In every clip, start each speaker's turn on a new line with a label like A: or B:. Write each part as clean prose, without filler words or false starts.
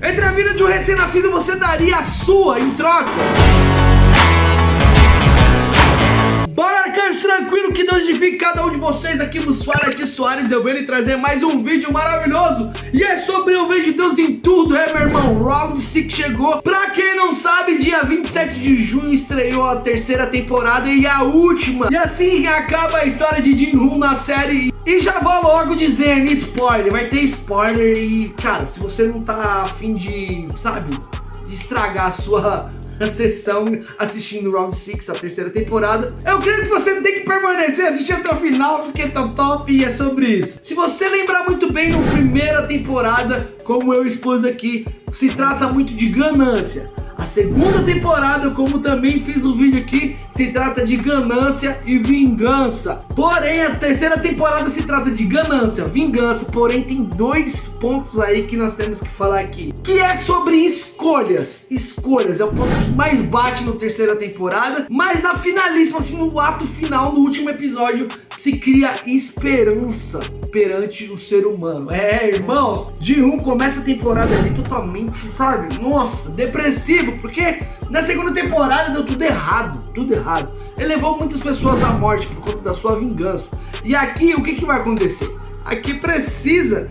A: Entre a vida de um recém-nascido, você daria a sua em troca? Bora, arcanjo, tranquilo, que Deus edifique cada um de vocês. Aqui no Soares, eu venho lhe trazer mais um vídeo maravilhoso. E é sobre o vídeo Deus em tudo, meu irmão. Round 6 chegou. Pra quem não sabe, dia 27 de junho estreou a terceira temporada e a última. E assim acaba a história de Jin-Hoon na série. E já vou logo dizendo, spoiler, vai ter spoiler. E, cara, se você não tá afim de, sabe, de estragar a sua sessão assistindo Round 6, a terceira temporada, eu creio que você tem que permanecer assistir até o final, porque tá top e é sobre isso. Se você lembrar muito bem, na primeira temporada, como eu expus aqui, se trata muito de ganância. A segunda temporada, como também fiz um vídeo aqui, se trata de ganância e vingança. Porém, a terceira temporada se trata de ganância, vingança. Porém, tem dois pontos aí que nós temos que falar aqui, que é sobre escolhas. Escolhas é o ponto que mais bate na terceira temporada, mas na finalíssima, assim, no ato final, no último episódio, se cria esperança perante o ser humano. Irmãos, Jin-Hoon começa a temporada ali totalmente, sabe, nossa, depressivo, porque na segunda temporada deu tudo errado, tudo errado. Ele levou muitas pessoas à morte por conta da sua vingança. E aqui, o que vai acontecer? Aqui precisa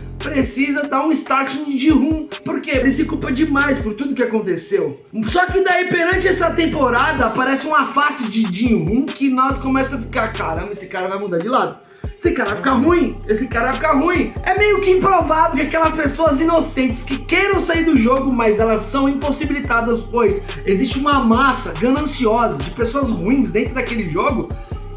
A: dar um start no Jin-Hoon, porque ele se culpa demais por tudo que aconteceu. Só que daí, perante essa temporada, aparece uma face de Jin-Hoon que nós começamos a ficar, caramba, esse cara vai mudar de lado. Esse cara vai ficar ruim, esse cara vai ficar ruim. É meio que improvável que aquelas pessoas inocentes que queiram sair do jogo, mas elas são impossibilitadas, pois existe uma massa gananciosa de pessoas ruins dentro daquele jogo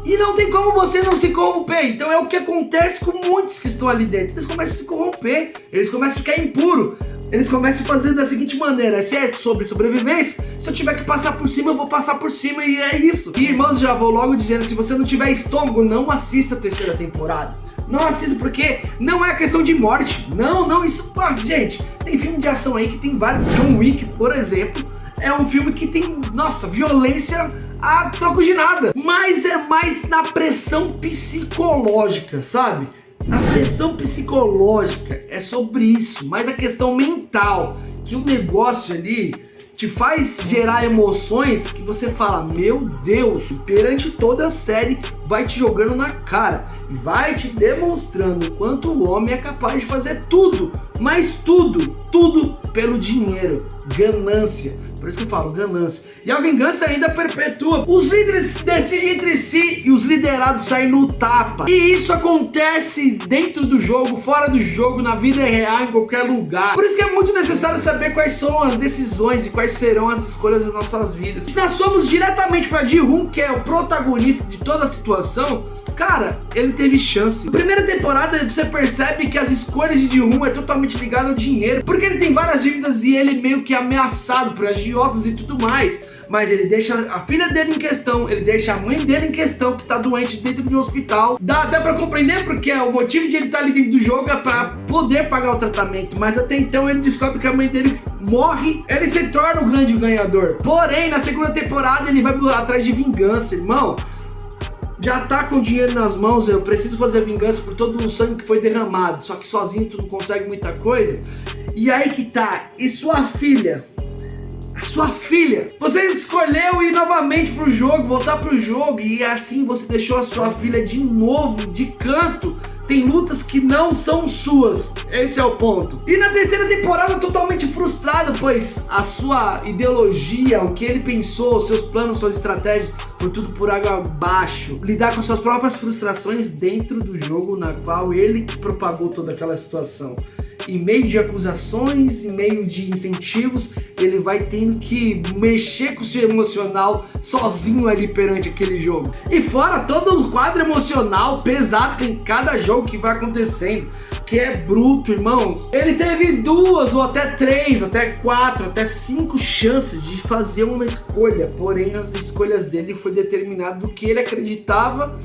A: e não tem como você não se corromper. Então é o que acontece com muitos que estão ali dentro. Eles começam a se corromper, eles começam a ficar impuros. Eles começam a fazer da seguinte maneira: se é sobre sobrevivência, se eu tiver que passar por cima, eu vou passar por cima, e é isso. E, irmãos, já vou logo dizendo, se você não tiver estômago, não assista a terceira temporada. Não assista, porque não é questão de morte. Não, isso, gente, tem filme de ação aí que tem vários. John Wick, por exemplo, é um filme que tem, nossa, violência a troco de nada. Mas é mais na pressão psicológica, sabe? A pressão psicológica é sobre isso, mas a questão mental, que o negócio ali te faz gerar emoções que você fala, meu Deus, e perante toda a série vai te jogando na cara e vai te demonstrando o quanto o homem é capaz de fazer tudo, mas tudo pelo dinheiro, ganância. Por isso que eu falo, ganância. E a vingança ainda perpetua. Os líderes decidem entre si e os liderados saem no tapa. E isso acontece dentro do jogo, fora do jogo, na vida real, em qualquer lugar. Por isso que é muito necessário saber quais são as decisões e quais serão as escolhas das nossas vidas. Se nós somos diretamente para Jin-Hoon, que é o protagonista de toda a situação, cara, ele teve chance. Na primeira temporada você percebe que as escolhas de Jin-Hoon é totalmente ligado ao dinheiro, porque ele tem várias dívidas e ele meio que é ameaçado por agiotas e tudo mais. Mas ele deixa a filha dele em questão, ele deixa a mãe dele em questão, que tá doente dentro de um hospital. Dá até pra compreender, porque o motivo de ele estar ali dentro do jogo é pra poder pagar o tratamento. Mas até então ele descobre que a mãe dele morre, ele se torna o grande ganhador. Porém, na segunda temporada ele vai atrás de vingança, irmão. Já tá com dinheiro nas mãos, eu preciso fazer vingança por todo o sangue que foi derramado. Só que sozinho tu não consegue muita coisa. E aí que tá, e sua filha? Sua filha, você escolheu ir novamente pro jogo, voltar pro jogo, e assim você deixou a sua filha de novo de canto. Tem lutas que não são suas, esse é o ponto. E na terceira temporada totalmente frustrado, pois a sua ideologia, o que ele pensou, seus planos, suas estratégias, foi tudo por água abaixo. Lidar com suas próprias frustrações dentro do jogo, na qual ele que propagou toda aquela situação. Em meio de acusações, em meio de incentivos, ele vai tendo que mexer com o seu emocional sozinho ali perante aquele jogo. E fora todo o quadro emocional pesado que em cada jogo que vai acontecendo, que é bruto, irmãos. Ele teve 2 ou até 3, até 4, até 5 chances de fazer uma escolha, porém as escolhas dele foi determinado do que ele acreditava,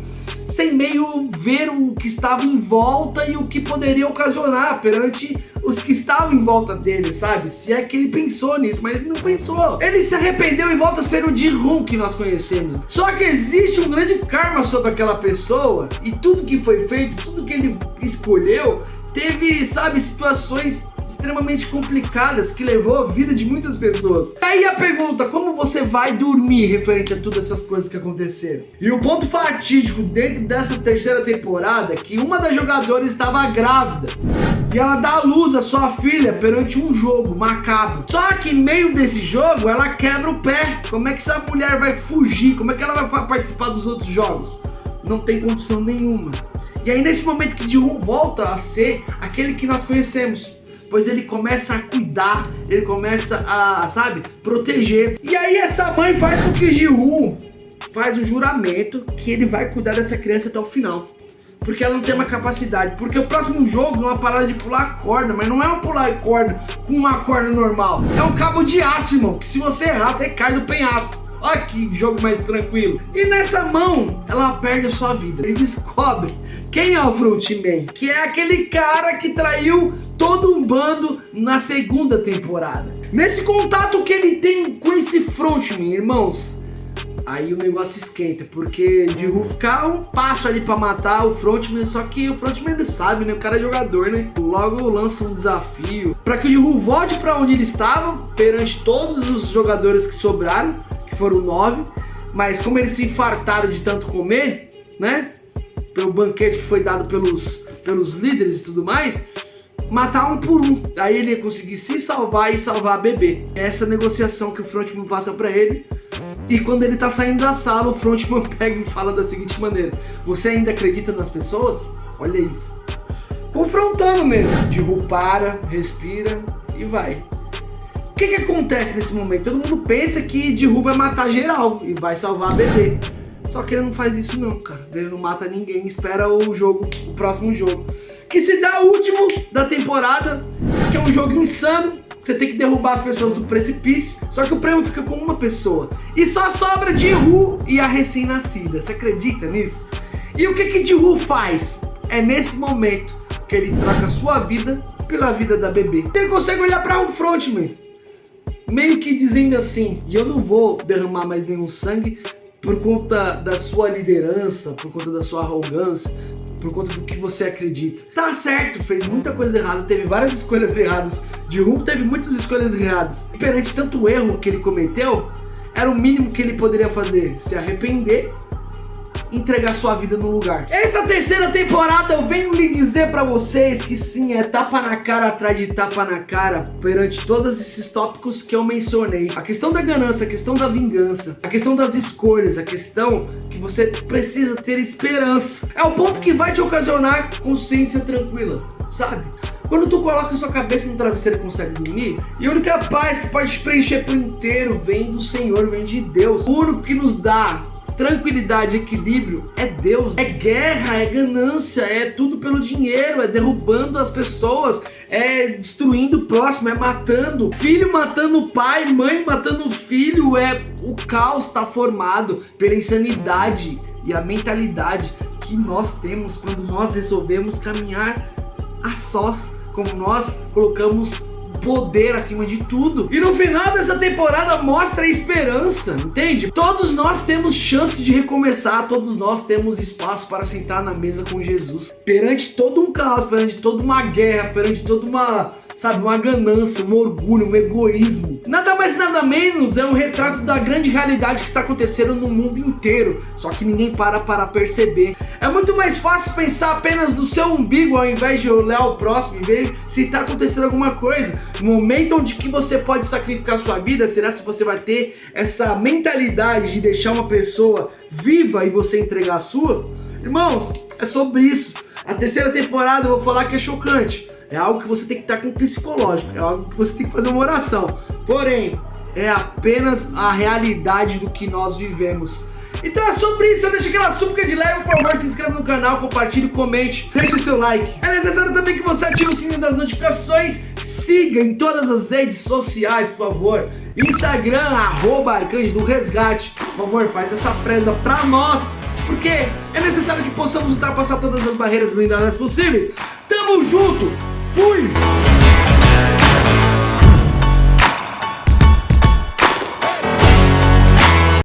A: sem meio ver o que estava em volta e o que poderia ocasionar perante os que estavam em volta dele, sabe? Se é que ele pensou nisso, mas ele não pensou. Ele se arrependeu e volta a ser o Jin-Hoon que nós conhecemos. Só que existe um grande karma sobre aquela pessoa e tudo que foi feito, tudo que ele escolheu, teve, sabe, situações extremamente complicadas que levou a vida de muitas pessoas. Aí a pergunta, como você vai dormir referente a todas essas coisas que aconteceram? E o ponto fatídico dentro dessa terceira temporada é que uma das jogadoras estava grávida e ela dá à luz a sua filha perante um jogo macabro. Só que em meio desse jogo ela quebra o pé. Como é que essa mulher vai fugir? Como é que ela vai participar dos outros jogos? Não tem condição nenhuma. E aí nesse momento que Ji-Hoon volta a ser aquele que nós conhecemos, pois ele começa a cuidar, ele começa a, sabe, proteger. E aí essa mãe faz com que Ji-Hoon faz um juramento que ele vai cuidar dessa criança até o final. Porque ela não tem uma capacidade. Porque o próximo jogo é uma parada de pular corda, mas não é um pular corda com uma corda normal. É um cabo de aço, irmão, que se você errar, você cai do penhasco. Olha que jogo mais tranquilo. E nessa mão, ela perde a sua vida. Ele descobre quem é o Frontman, que é aquele cara que traiu todo um bando na segunda temporada. Nesse contato que ele tem com esse Frontman, irmãos, aí o negócio esquenta, porque Ji-Hoon fica um passo ali pra matar o Frontman, só que o Frontman ainda sabe, né? O cara é jogador, né? Logo lança um desafio pra que o Ji-Hoon volte pra onde ele estava, perante todos os jogadores que sobraram, que foram 9, mas como eles se infartaram de tanto comer, né? Pelo banquete que foi dado pelos líderes e tudo mais, matar um por um. Aí ele ia conseguir se salvar e salvar a bebê. É essa negociação que o Frontman passa pra ele. E quando ele tá saindo da sala, o Frontman pega e fala da seguinte maneira: você ainda acredita nas pessoas? Olha isso. Confrontando mesmo. Ji-Hoon para, respira e vai. O que acontece nesse momento? Todo mundo pensa que Ji-Hoon vai matar geral e vai salvar a bebê. Só que ele não faz isso não, cara. Ele não mata ninguém, espera o próximo jogo. Que se dá o último da temporada, que é um jogo insano. Você tem que derrubar as pessoas do precipício. Só que o prêmio fica com uma pessoa. E só sobra Ji-Hoon e a recém-nascida. Você acredita nisso? E o que Ji-Hoon faz? É nesse momento que ele troca a sua vida pela vida da bebê. Ele consegue olhar para um Frontman, meio que dizendo assim: eu não vou derramar mais nenhum sangue por conta da sua liderança, por conta da sua arrogância, por conta do que você acredita. Tá certo, fez muita coisa errada, teve várias escolhas erradas. Ji-Hoon teve muitas escolhas erradas. E perante tanto erro que ele cometeu, era o mínimo que ele poderia fazer: se arrepender, entregar sua vida no lugar. Essa terceira temporada eu venho lhe dizer pra vocês que sim, é tapa na cara atrás de tapa na cara perante todos esses tópicos que eu mencionei. A questão da ganância, a questão da vingança, a questão das escolhas, a questão que você precisa ter esperança. É o ponto que vai te ocasionar consciência tranquila, sabe? Quando tu coloca a sua cabeça no travesseiro e consegue dormir, e a única paz que pode te preencher por inteiro vem do Senhor, vem de Deus. O único que nos dá tranquilidade e equilíbrio é Deus. É guerra, é ganância, é tudo pelo dinheiro, é derrubando as pessoas, é destruindo o próximo, é matando filho, matando o pai, mãe matando o filho. O caos está formado pela insanidade e a mentalidade que nós temos quando nós resolvemos caminhar a sós, como nós colocamos poder acima de tudo. E no final dessa temporada mostra a esperança, entende? Todos nós temos chance de recomeçar, todos nós temos espaço para sentar na mesa com Jesus. Perante todo um caos, perante toda uma guerra, perante toda uma, sabe, uma ganância, um orgulho, um egoísmo. Nada mais nada menos é um retrato da grande realidade que está acontecendo no mundo inteiro, só que ninguém para perceber. É muito mais fácil pensar apenas no seu umbigo ao invés de olhar o próximo e ver se está acontecendo alguma coisa. No momento onde que você pode sacrificar sua vida, será se você vai ter essa mentalidade de deixar uma pessoa viva e você entregar a sua? Irmãos, é sobre isso. A terceira temporada eu vou falar que é chocante. É algo que você tem que estar com psicológico, é algo que você tem que fazer uma oração. Porém, é apenas a realidade do que nós vivemos. Então é sobre isso, deixa aquela súplica de leve, por favor, se inscreva no canal, compartilhe, comente, deixe o seu like. É necessário também que você ative o sininho das notificações, siga em todas as redes sociais, por favor. Instagram, @arcanjodoresgate, por favor, faz essa presa pra nós, porque é necessário que possamos ultrapassar todas as barreiras blindadas possíveis. Tamo junto, fui!